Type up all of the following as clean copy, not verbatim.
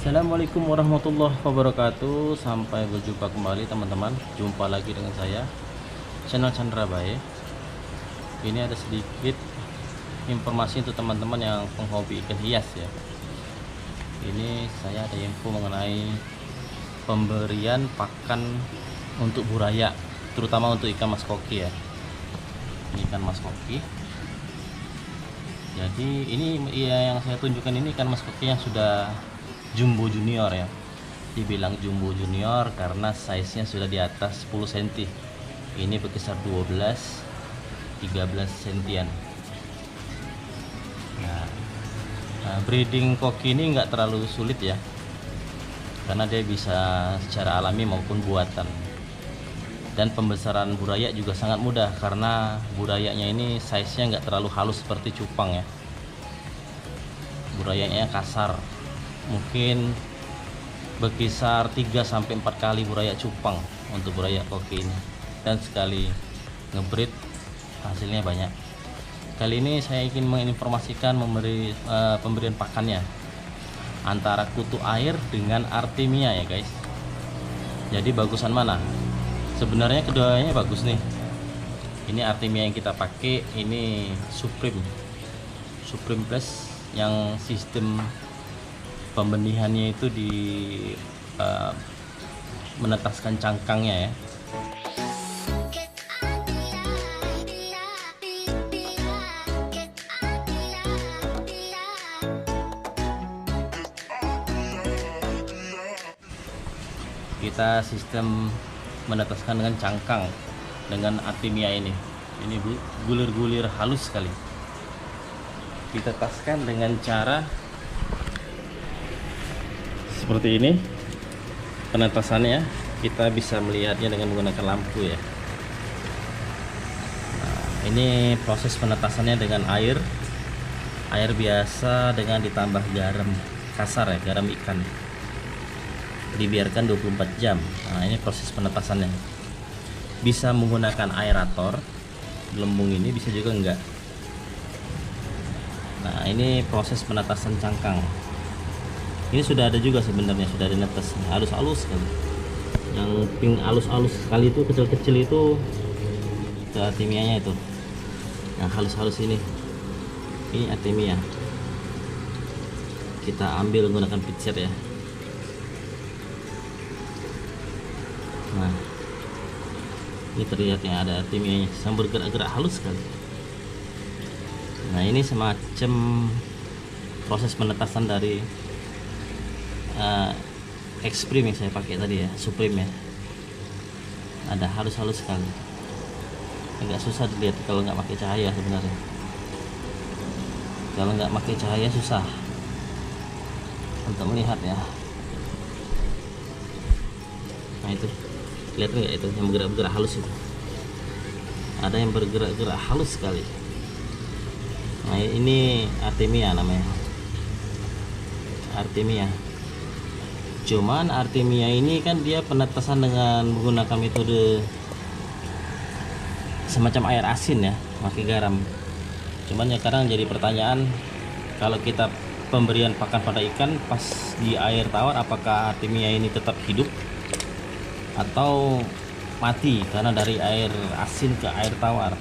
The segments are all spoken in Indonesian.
Assalamualaikum warahmatullahi wabarakatuh. Sampai berjumpa kembali teman-teman. Jumpa lagi dengan saya, channel Chandra Bae. Ini ada sedikit informasi untuk teman-teman yang penghobi ikan hias ya. Ini saya ada info mengenai pemberian pakan untuk buraya, terutama untuk ikan mas koki ya. Ini ikan mas koki. Jadi ini yang saya tunjukkan ini ikan mas koki yang sudah jumbo junior ya. Dibilang jumbo junior karena size nya sudah di atas 10 cm. Ini berkisar 12 13 sentian. Nah, breeding koki ini enggak terlalu sulit ya, karena dia bisa secara alami maupun buatan. Dan pembesaran buraya juga sangat mudah karena burayanya ini size nya enggak terlalu halus seperti cupang ya. Burayanya kasar, mungkin berkisar 3-4 kali buraya cupang untuk buraya koki ini, dan sekali ngebreed hasilnya banyak. Kali ini saya ingin menginformasikan pemberian pakannya antara kutu air dengan artemia ya guys. Jadi bagusan mana? Sebenarnya keduanya bagus nih. Ini artemia yang kita pakai, ini Supreme Plus yang sistem pembenihannya itu di menetaskan cangkangnya ya. Kita sistem menetaskan dengan cangkang dengan artemia ini gulir-gulir halus sekali. Ditetaskan dengan cara seperti ini. Penetasannya kita bisa melihatnya dengan menggunakan lampu ya. Nah, ini proses penetasannya dengan air biasa dengan ditambah garam kasar ya, garam ikan. Dibiarkan 24 jam. Nah, ini proses penetasannya. Bisa menggunakan aerator gelembung ini, bisa juga enggak. Nah, ini proses penetasan cangkang. Ini sudah ada juga sebenarnya, sudah dinetes halus-halus sekali. Yang pink halus-halus sekali itu, kecil-kecil itu artemianya itu. Yang halus-halus ini artemia. Kita ambil menggunakan picet ya. Nah, ini terlihatnya ada artemianya yang bergerak-gerak halus sekali. Nah, ini semacam proses penetasan dari Extreme yang saya pakai tadi ya, Supreme ya. Ada halus-halus sekali, agak susah dilihat kalau nggak pakai cahaya sebenarnya. Kalau nggak pakai cahaya susah untuk melihat ya. Nah, itu lihat nggak, itu yang bergerak-gerak halus itu, ada yang bergerak-gerak halus sekali. Nah, ini artemia namanya, artemia. Cuman artemia ini kan dia penetasan dengan menggunakan metode semacam air asin ya, pakai garam. Cuman ya kadang jadi pertanyaan, kalau kita pemberian pakan pada ikan pas di air tawar, apakah artemia ini tetap hidup atau mati karena dari air asin ke air tawar?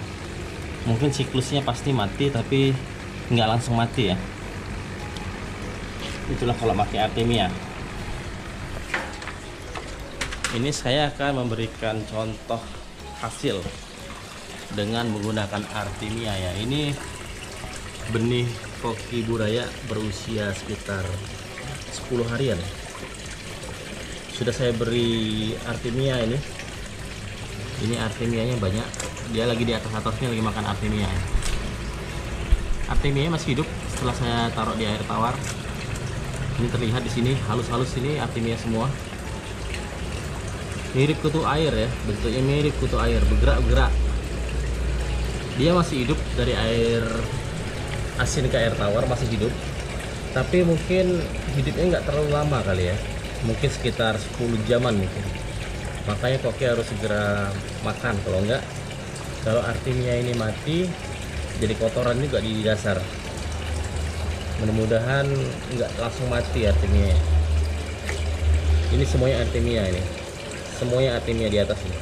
Mungkin siklusnya pasti mati, tapi nggak langsung mati ya. Itulah kalau pakai artemia. Ini saya akan memberikan contoh hasil dengan menggunakan artemia ya. Ini benih koki buraya berusia sekitar 10 harian. Sudah saya beri artemia ini. Ini artemianya banyak. Dia lagi di atasnya lagi makan artemia. Artemianya masih hidup setelah saya taruh di air tawar. Ini terlihat di sini halus-halus, ini artemia semua. Mirip kutu air ya, bentuknya mirip kutu air, bergerak-gerak. Dia masih hidup dari air asin ke air tawar, masih hidup. Tapi mungkin hidupnya nggak terlalu lama kali ya. Mungkin sekitar 10 jaman mungkin. Makanya koki harus segera makan, kalau artemia ini mati jadi kotoran juga di dasar. Mudah-mudahan nggak langsung mati artemia. Ini semuanya Artemia ini. Semuanya Artemia di atas ini.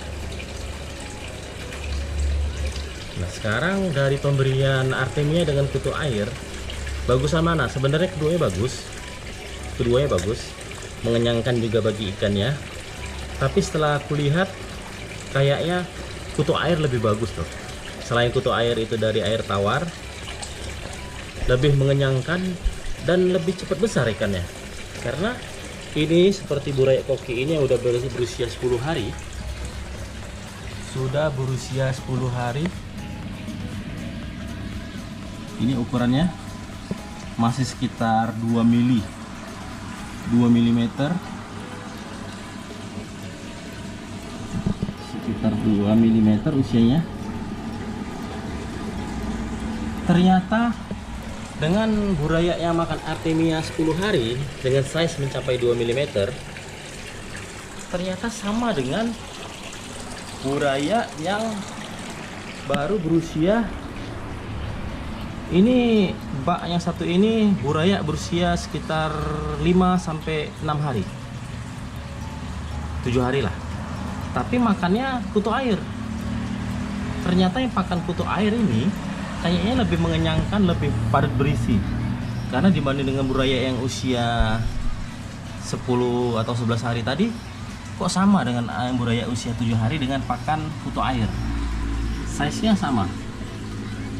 Nah, sekarang dari pemberian Artemia dengan kutu air, bagusan mana? Sebenarnya keduanya bagus. Keduanya bagus. Mengenyangkan juga bagi ikannya. Tapi setelah aku lihat kayaknya kutu air lebih bagus tuh. Selain kutu air itu dari air tawar, lebih mengenyangkan dan lebih cepat besar ikannya. Karena ini seperti burayak koki ini yang udah berusia 10 hari. Sudah berusia 10 hari. Ini ukurannya masih sekitar 2 mm. Sekitar 2 mm usianya. Ternyata dengan burayak yang makan Artemia 10 hari dengan size mencapai 2 mm, ternyata sama dengan burayak yang baru berusia. Ini bak yang satu ini burayak berusia sekitar 5 sampai 6 hari. 7 hari lah. Tapi makannya kutu air. Ternyata yang makan kutu air ini kayaknya lebih mengenyangkan, lebih padat berisi. Karena dibanding dengan burayak yang usia 10 atau 11 hari tadi, kok sama dengan burayak usia 7 hari dengan pakan kutu air. Size-nya sama.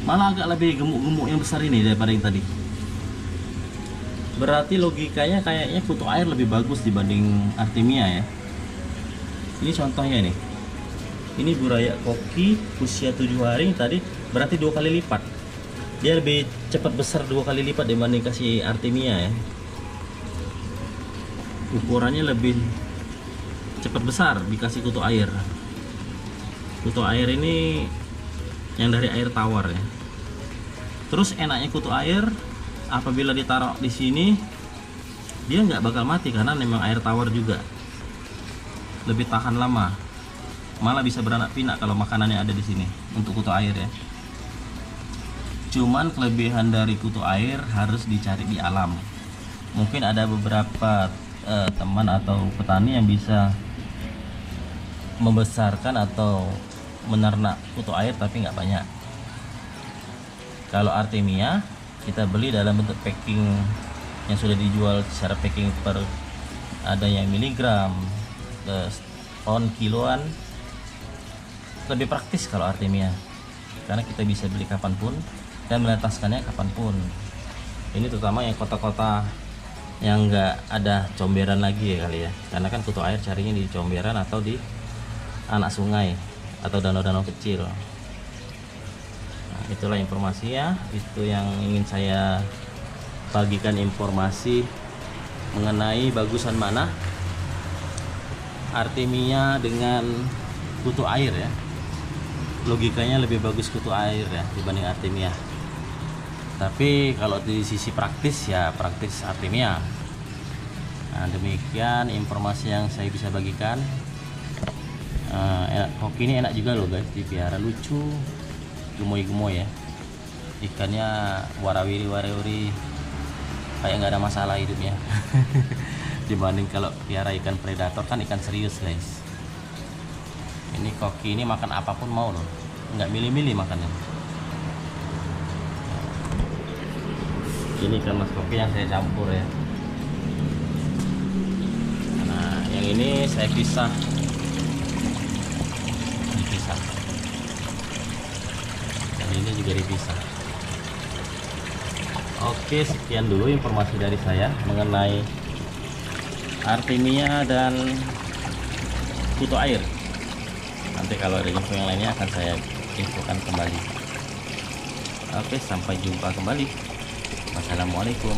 Malah agak lebih gemuk-gemuk yang besar ini daripada yang tadi. Berarti logikanya kayaknya kutu air lebih bagus dibanding Artemia ya. Ini contohnya nih. Ini burayak koki usia 7 hari tadi, berarti 2 kali lipat. Dia lebih cepat besar 2 kali lipat dibanding kasih Artemia ya. Ukurannya lebih cepat besar dikasih kutu air. Kutu air ini yang dari air tawar ya. Terus enaknya kutu air, apabila ditaruh di sini dia nggak bakal mati karena memang air tawar juga. Lebih tahan lama. Malah bisa beranak pinak kalau makanannya ada di sini untuk kutu air ya. Cuman kelebihan dari kutu air harus dicari di alam. Mungkin ada beberapa teman atau petani yang bisa membesarkan atau menernak kutu air tapi nggak banyak. Kalau Artemia kita beli dalam bentuk packing yang sudah dijual secara packing per, ada yang miligram, ton, kiloan. Lebih praktis kalau Artemia karena kita bisa beli kapanpun dan menetaskannya kapanpun. Ini terutama yang kota-kota yang nggak ada comberan lagi ya kali ya, karena kan kutu air carinya di comberan atau di anak sungai atau danau-danau kecil. Nah, itulah informasinya, itu yang ingin saya bagikan informasi mengenai bagusan mana Artemia dengan kutu air ya. Logikanya lebih bagus kutu air ya dibanding Artemia. Tapi kalau di sisi praktis ya praktis Artemia. Nah, demikian informasi yang saya bisa bagikan. Koki ini enak juga loh guys, dipiara, lucu, gemoy-gemoy ya. Ikannya warawiri kayak nggak ada masalah hidupnya. Dibanding kalau piara ikan predator kan ikan serius guys. Ini koki ini makan apapun mau loh, nggak milih-milih makannya. Ini ikan mas koki yang saya campur ya. Nah yang ini saya pisah, dipisah. Dan ini juga dipisah. Oke, sekian dulu informasi dari saya mengenai Artemia dan kutu air. Nanti kalau ada info yang lainnya akan saya infokan kembali. Oke, sampai jumpa kembali. Wassalamualaikum.